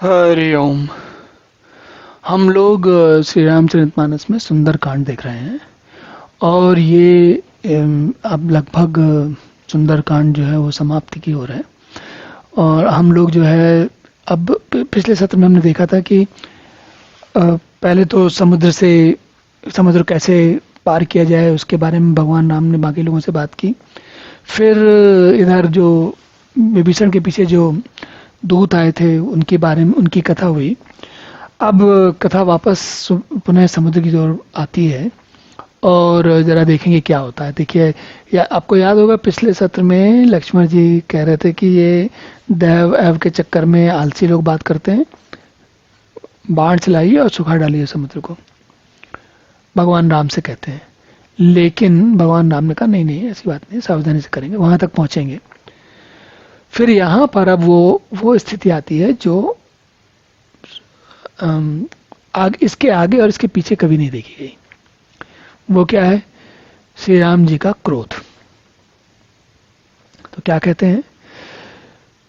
हरि ओम। हम लोग श्री रामचरितमानस में सुंदरकांड देख रहे हैं और ये अब लगभग सुंदरकांड जो है वो समाप्ति की ओर है। और हम लोग जो है अब पिछले सत्र में हमने देखा था कि पहले तो समुद्र कैसे पार किया जाए उसके बारे में भगवान राम ने बाकी लोगों से बात की। फिर इधर जो विभीषण के पीछे जो दूत आए थे उनके बारे में उनकी कथा हुई। अब कथा वापस पुनः समुद्र की ओर आती है और जरा देखेंगे क्या होता है। देखिए, या आपको याद होगा पिछले सत्र में लक्ष्मण जी कह रहे थे कि ये दैव एव के चक्कर में आलसी लोग बात करते हैं, बाढ़ चलाइए और सुखा डालिए समुद्र को, भगवान राम से कहते हैं। लेकिन भगवान राम ने कहा नहीं नहीं ऐसी बात नहीं, सावधानी से करेंगे, वहां तक पहुंचेंगे। फिर यहाँ पर अब वो स्थिति आती है जो इसके आगे और इसके पीछे कभी नहीं देखी गई। वो क्या है? श्री राम जी का क्रोध। तो क्या कहते हैं?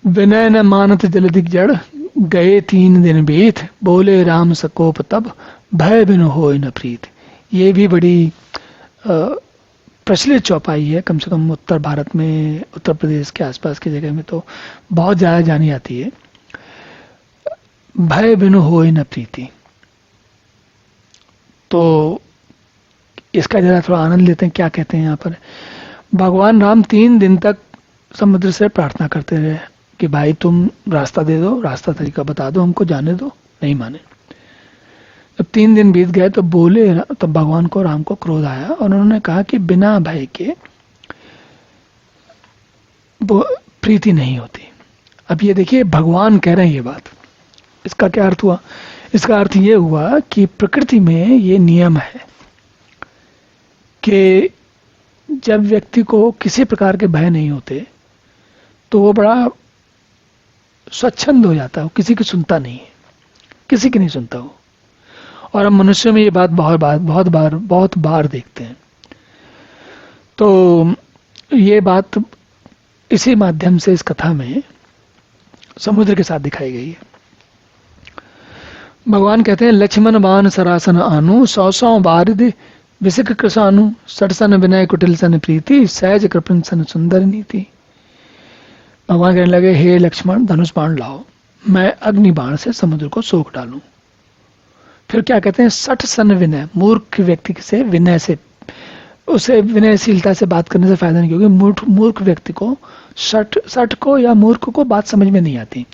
विनय न मानत जलधिक जड़, गए 3 दिन बीत, बोले राम सकोप तब, भय बिनु होय न प्रीत। ये भी बड़ी प्रचलित चौपाई है, कम से कम उत्तर भारत में, उत्तर प्रदेश के आसपास की जगह में तो बहुत ज़्यादा जानी आती है। भय बिनु होय न प्रीति। तो इसका जरा थोड़ा आनंद लेते हैं। क्या कहते हैं यहाँ पर? भगवान राम 3 दिन तक समुद्र से प्रार्थना करते रहे कि भाई तुम रास्ता दे दो, रास्ता तरीका बता दो, हमको जाने दो। नहीं माने। जब 3 दिन बीत गए तो बोले, तब भगवान को राम को क्रोध आया और उन्होंने कहा कि बिना भय के प्रीति नहीं होती। अब ये देखिए, भगवान कह रहे हैं ये बात। इसका क्या अर्थ हुआ? इसका अर्थ ये हुआ कि प्रकृति में ये नियम है कि जब व्यक्ति को किसी प्रकार के भय नहीं होते तो वो बड़ा स्वच्छंद हो जाता है, वो किसी की सुनता नहीं है, किसी की नहीं सुनता वो। और हम मनुष्यों में ये बात बहुत बार देखते हैं। तो ये बात इसी माध्यम से इस कथा में समुद्र के साथ दिखाई गई है। भगवान कहते हैं, लक्ष्मण बाण सरासन आनु, 100 बारिद विसिक कृषानु, 60 विनय कुटिल सन प्रीति, सहज कृपण सन सुंदर नीति। भगवान कहने लगे, हे लक्ष्मण धनुष बाण लाओ, मैं अग्नि बाण से समुद्र को सोख डालूं। फिर क्या कहते हैं? 60 सन विनय। मूर्ख व्यक्ति से विनय से, उसे विनयशीलता से बात करने से फायदा नहीं, क्योंकि मूर्ख व्यक्ति को सठ को या मूर्ख को बात समझ में नहीं आती।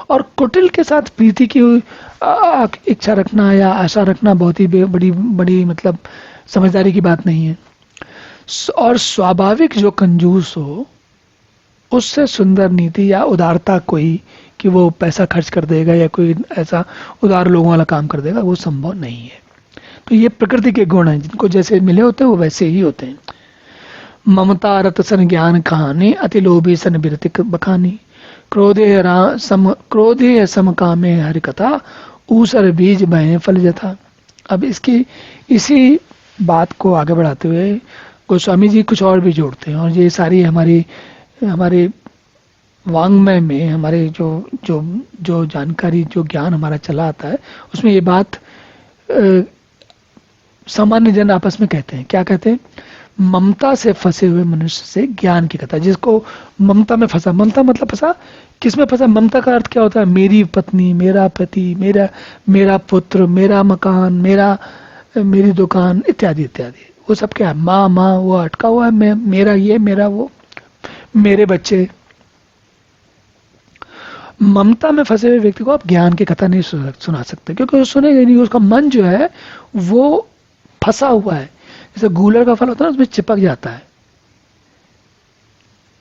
और कुटिल के साथ प्रीति की इच्छा रखना या आशा रखना बहुत ही बड़ी मतलब समझदारी की बात नहीं है। और स्वाभाविक जो कंजूस हो उससे सुंदर नीति या उदारता कोई कि वो पैसा खर्च कर देगा या कोई ऐसा उदार लोगों वाला काम कर देगा, वो संभव नहीं है। तो ये प्रकृति के गुण हैं, जिनको जैसे मिले होते हैं वो वैसे ही होते हैं। ममता रत सन ज्ञान कहानी, अति लोभी सन बिरतिक बखानी, क्रोधे सम कामे हरि कथा, ऊसर बीज बहे फल जथा। अब इसी बात को आगे बढ़ाते हुए गोस्वामी जी कुछ और भी जोड़ते हैं। और ये सारी हमारे वांग्मय में हमारे जो जानकारी, जो ज्ञान हमारा चला आता है, उसमें ये बात सामान्य जन आपस में कहते हैं। क्या कहते हैं? ममता से फंसे हुए मनुष्य से ज्ञान की कथा। जिसको ममता में फंसा, ममता मतलब फंसा किस में फंसा? ममता का अर्थ क्या होता है? मेरी पत्नी, मेरा पति, मेरा पुत्र, मेरा मकान, मेरी दुकान इत्यादि इत्यादि। वो सब क्या है? माँ वो अटका हुआ है, मेरा ये, मेरा वो, मेरे बच्चे। ममता में फंसे हुए व्यक्ति को आप ज्ञान की कथा नहीं सुना सकते, क्योंकि वो सुनेगा नहीं। उसका मन जो है वो फंसा हुआ है। जैसे गूलर का फल होता है ना, उसमें चिपक जाता है।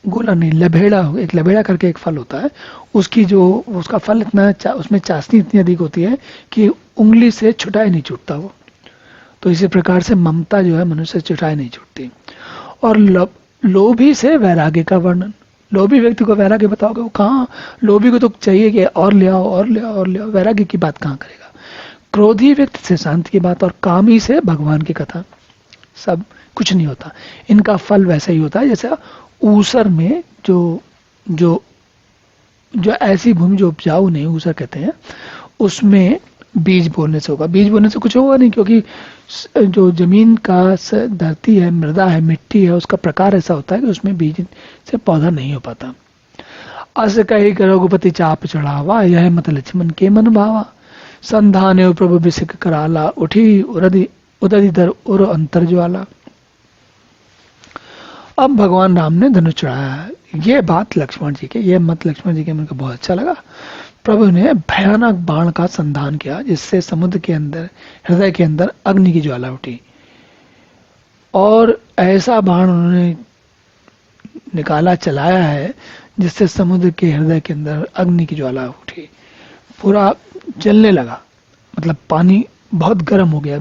गूलर नहीं, लभेड़ा, एक लभेड़ा करके एक फल होता है, उसका फल इतना उसमें चाशनी इतनी अधिक होती है कि उंगली से छुटाई नहीं छूटता वो। तो इसी प्रकार से ममता जो है मनुष्य से छुटाई नहीं छूटती। और लोभी से वैराग्य का वर्णन। लोभी व्यक्ति को वैराग्य बताओगे, वो कहाँ? लोभी को तो चाहिए कि और ले आओ और ले आओ और ले आओ, वैराग्य की बात कहाँ करेगा? क्रोधी व्यक्ति से शांति की बात और कामी से भगवान की कथा। सब कुछ नहीं होता। इनका फल वैसा ही होता है जैसे ऊसर में जो जो ऐसी भूमि जो उपजाऊ नहीं ऊसर कहते हैं, उसमें बीज बोने से होगा। बीज बोने से कुछ होगा नहीं, क्योंकि जो जमीन का धरती है, मृदा है, मिट्टी है, उसका प्रकार ऐसा होता है कि उसमें बीज से पौधा नहीं हो पाता। अस कही रघुपति चाप चढ़ावा, यह मत लक्ष्मण के मन भावा। संधाने प्रभु बिसिक कराला, उठी उदधि धर उर अंतर ज्वाला। अब भगवान राम ने धनुष चढ़ाया है। ये बात लक्ष्मण जी के, ये मत लक्ष्मण जी के मन को बहुत अच्छा लगा। प्रभु ने भयानक बाण का संधान किया, जिससे समुद्र के अंदर, हृदय के अंदर अग्नि की ज्वाला उठी, और ऐसा बाण उन्होंने निकाला, चलाया है, जिससे समुद्र के हृदय के अंदर अग्नि की ज्वाला उठी, पूरा जलने लगा। मतलब पानी बहुत गर्म हो गया।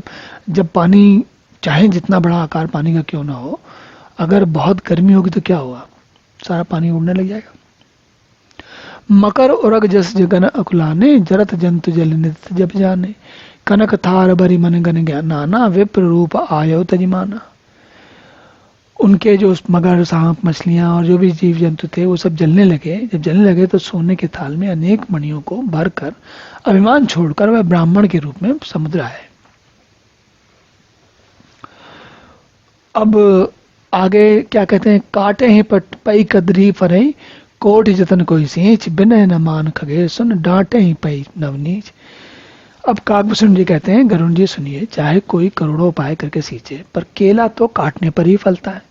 जब पानी, चाहे जितना बड़ा आकार पानी का क्यों ना हो, अगर बहुत गर्मी होगी तो क्या होगा, सारा पानी उड़ने लग जाएगा। मकर उरग जस जगन अकुलाने, जरत जंतु जल नित जब जाने। कनक थार बरी मन गन ज्ञान नाना, विप्र रूप आयो तजिमाना। उनके जो मगर, सांप, मछलियां और जो भी जीव जंतु थे वो सब जलने लगे। जब जलने लगे तो सोने के थाल में अनेक मणियों को भरकर अभिमान छोड़कर वह ब्राह्मण के रूप में समुद्र आए। अब आगे क्या कहते हैं, काटे हैं पट पई कदरी फरई, कोट जतन कोई सींच, बिनय न मान खगे सुन, डांटे ही पई नवनीच। अब काकभूषण जी कहते हैं, गरुण जी सुनिए, चाहे कोई करोड़ों उपाय करके सींचे, पर केला तो काटने पर ही फलता है।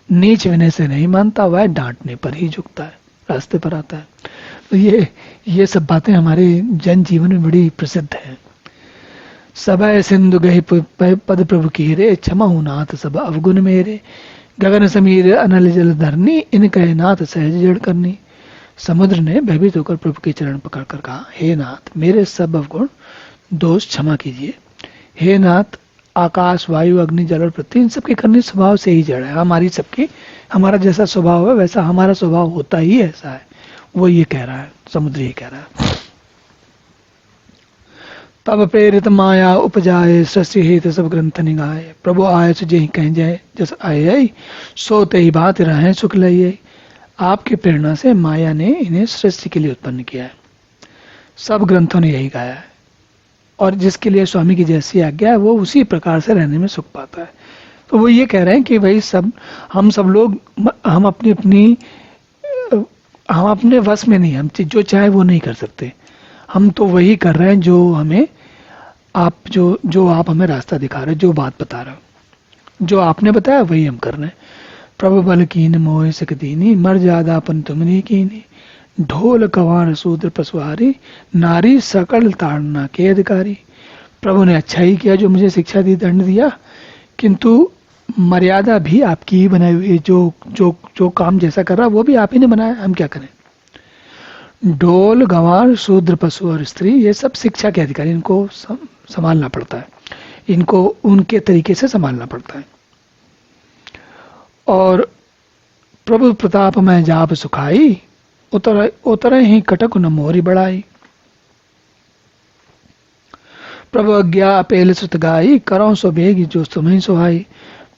नीच विनय से नहीं मानता, वह डांटने पर ही झुकता है, रास्ते पर आता है। तो ये सब बातें हमारे जन जीवन में बड़ी प्रसिद्ध हैं। सभय सिंधु गहि पद प्रभु की रे, क्षमा नाथ सब अवगुण मेरे। गगन समीर अनल जल धरनी, इन कहे नाथ सहज जड़ करनी। समुद्र ने भयभीत होकर प्रभु के चरण पकड़कर कहा, हे नाथ, मेरे सब अवगुण दोष क्षमा कीजिए। हे नाथ, आकाश, वायु, अग्नि, जल और पृथ्वी, इन सबके करने स्वभाव से ही जड़ है। हमारा जैसा स्वभाव है वैसा हमारा स्वभाव होता ही ऐसा है। वो ये कह रहा है, समुद्र ये कह रहा है। तब प्रेरित माया उपजाए, सस्य हित सब ग्रंथ निगाए। प्रभु आय सुजहि कह जाए, जस आये सो ते ही बात रहे सुख लइए। आपकी प्रेरणा से माया ने इन्हें सृष्टि के लिए उत्पन्न किया है। सब ग्रंथों ने यही गाया है, और जिसके लिए स्वामी की जैसी आज्ञा है वो उसी प्रकार से रहने में सुख पाता है। तो वो ये कह रहे हैं कि भाई हम सब लोग, हम अपने वश में नहीं, हम जो चाहे वो नहीं कर सकते। हम तो वही कर रहे हैं जो हमें जो आप हमें रास्ता दिखा रहे हो, जो बात बता रहे हो, जो आपने बताया वही हम कर रहे हैं। प्रभु बल कीन मोह सक दीनी, मर ज्यादा अपन तुमने कीनी। ढोल कवार सूद्र पशुहारी, नारी सकल ताड़ना के अधिकारी। प्रभु ने अच्छा ही किया जो मुझे शिक्षा दी, दंड दिया, किंतु मर्यादा भी आपकी ही बनाई हुई है। जो काम जैसा कर रहा वो भी आप ही ने बनाया, हम क्या करें। ढोल गंवार शूद्र पशु और स्त्री, ये सब शिक्षा के अधिकारी, इनको संभालना पड़ता है, इनको उनके तरीके से संभालना पड़ता है। और प्रभु प्रताप में जाप सुखाई, उतर ही कटक न मोरी बढ़ाई। प्रभु अज्ञा अपेल सुत गाई, करो सो बेगी जो तुम्हें सुहाई।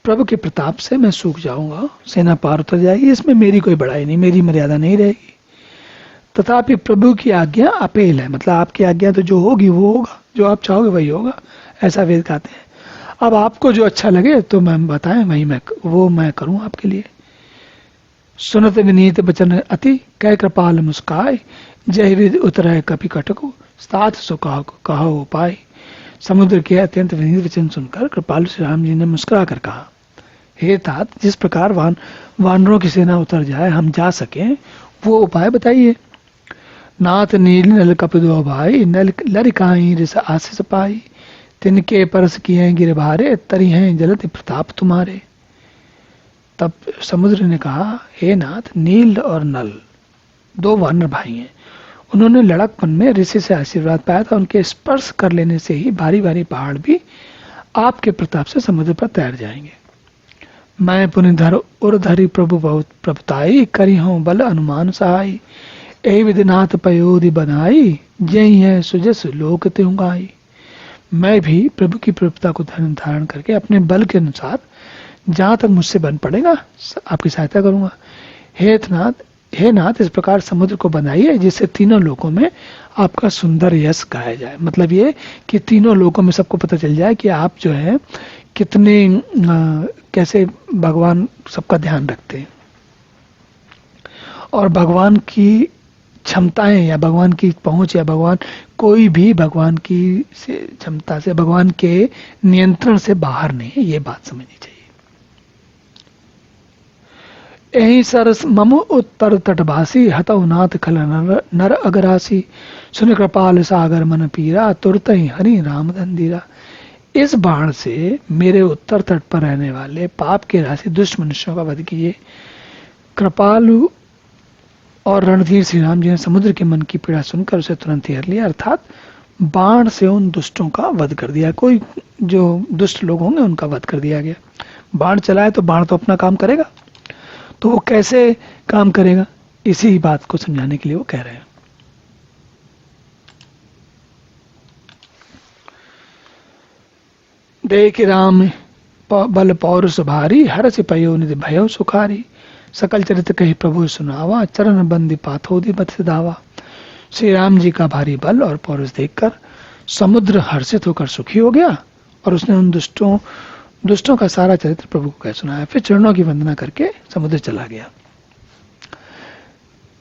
प्रभु के प्रताप से मैं सूख जाऊंगा, सेना पार उतर जाएगी, इसमें मेरी कोई बड़ाई नहीं, मेरी मर्यादा नहीं रहेगी। तथापि प्रभु की आज्ञा अपेल है, मतलब आपकी आज्ञा तो जो होगी वो होगा, जो आप चाहोगे वही होगा, ऐसा वेद कहते हैं। अब आपको जो अच्छा लगे तो मैं बताएं, वही मैं करूं आपके लिए। सुनत विनीत बचन अति, कह कृपाल मुस्काय। जय विद उतर कपि कटको, साथ सो कहो उपाय। समुद्र के अत्यंत विनीत वचन सुनकर कृपालु श्री राम जी ने मुस्कुरा कर कहा, हे तात, जिस प्रकार वानरों की सेना उतर जाए, हम जा सके, वो उपाय बताइए। नाथ नील नल कपदो भाई, नल लरिकाई रिस आशीष पाई। तिनके परस किए गिर भारे, तरी हैं जलति प्रताप तुम्हारे। तब समुद्र ने कहा, हे नाथ, नील और नल दो वानर भाई हैं, उन्होंने लड़कपन में ऋषि से आशीर्वाद पाया था। उनके स्पर्श कर लेने से ही भारी भारी पहाड़ भी आपके प्रताप से समुद्र पर तैर जाएंगे। मैं पुनिधर उर्धरि प्रभु बहुत प्रभुताई, करी हूं बल अनुमान सहाय। ए विधिनाथ पयोधि बनाई, जय है सुजस लोक त्युंगाई। मैं भी प्रभु की प्रभुता को धारण करके अपने बल के अनुसार जहां तक मुझसे बन पड़ेगा आपकी सहायता करूंगा। हे नाथ, हे नाथ इस प्रकार समुद्र को बनाइए जिससे तीनों लोकों में आपका सुंदर यश गाया जाए। मतलब ये कि तीनों लोकों में सबको पता चल जाए कि आप जो है कितने कैसे भगवान सबका ध्यान रखते हैं, और भगवान की क्षमताएं या भगवान की पहुंच या भगवान कोई भी भगवान की क्षमता से, भगवान के नियंत्रण से बाहर नहीं है, ये बात समझनी चाहिए। यही सरस मम उत्तर तटभासी हतौ नाथ खल नर अगरासी, सुन कृपाल सागर मन पीरा तुरत ही हरि राम धंधीरा। इस बाण से मेरे उत्तर तट पर रहने वाले पाप के राशि दुष्ट मनुष्यों का वध कीजिए। कृपालु और रणधीर श्री राम जी ने समुद्र के मन की पीड़ा सुनकर उसे तुरंत हेर लिया, अर्थात बाण से उन दुष्टों का वध कर दिया। कोई जो दुष्ट लोग होंगे उनका वध कर दिया गया। बाण चलाए तो बाण तो अपना काम करेगा, तो वो कैसे काम करेगा, इसी बात को समझाने के लिए वो कह रहे हैं। देख राम बल पौरुष भारी, हरसि पयो निधि भयो सुखारी। सकल चरित्र कही प्रभु सुनावा, चरण बंदी पाथोदी बत दावा। श्री राम जी का भारी बल और पौरुष देखकर समुद्र हर्षित होकर सुखी हो गया, और उसने उन दुष्टों का सारा चरित्र प्रभु को कह सुनाया। फिर चरणों की वंदना करके समुद्र चला गया।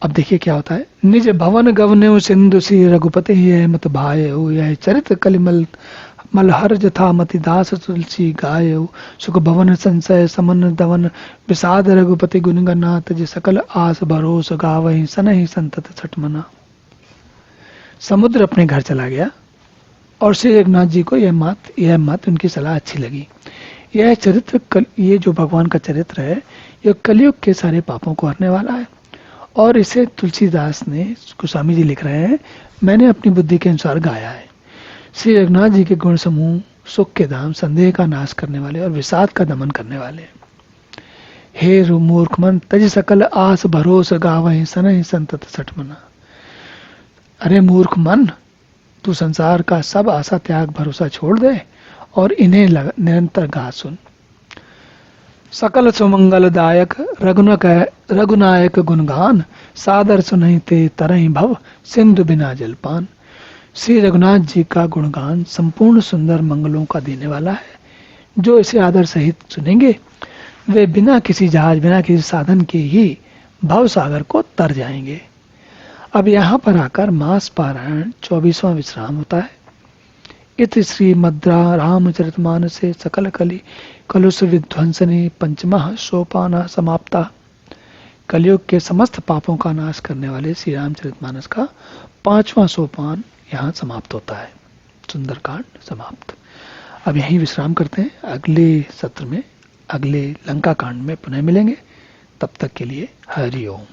अब देखिए क्या होता है। निज भवन गवने सिंधु सी रघुपति यह मत भाय, यह चरित्र कलिमल मलहर जथा मति दास तुलसी गाय। सुख भवन संशय समन दवन, विषाद रघुपति गुणगनाथ। जी सकल आस भरोस गावहि सनहि संतत छटमना। समुद्र अपने घर चला गया, और श्री जगन्नाथ जी को यह मत उनकी सलाह अच्छी लगी। यह चरित्र ये जो भगवान का चरित्र है, यह कलयुग के सारे पापों को हरने वाला है। और इसे तुलसीदास ने, गोस्वामी जी लिख रहे हैं, मैंने अपनी बुद्धि के अनुसार गाया है। श्री जगन्नाथ जी के गुण समूह सुख के धाम, संदेह का नाश करने वाले और विषाद का दमन करने वाले। हे मूर्ख मन तज सकल आस भरोस गावहि सनहि संतत सठमना। अरे मूर्ख मन, तू संसार का सब आशा त्याग भरोसा छोड़ दे और इन्हें निरंतर गा सुन। सकल सुमंगलदायक रघुनायक गुणगान, सादर सुनहि ते तरहि भव सिंधु बिना जलपान। श्री रघुनाथ जी का गुणगान संपूर्ण सुंदर मंगलों का देने वाला है। जो इसे आदर सहित सुनेंगे वे बिना किसी जहाज, बिना किसी साधन के ही भव सागर को तर जाएंगे। अब यहाँ पर आकर मास पारायण 24वां विश्राम होता है। इत श्री मद्रा रामचरितमानसे सकल कलि कलुष विध्वंसने पंचमः सोपाना समाप्ता। कलयुग के समस्त पापों का नाश करने वाले श्री रामचरितमानस का 5वां सोपान यहाँ समाप्त होता है। सुंदरकांड समाप्त। अब यहीं विश्राम करते हैं। अगले सत्र में, अगले लंका कांड में पुनः मिलेंगे। तब तक के लिए हरि ओम।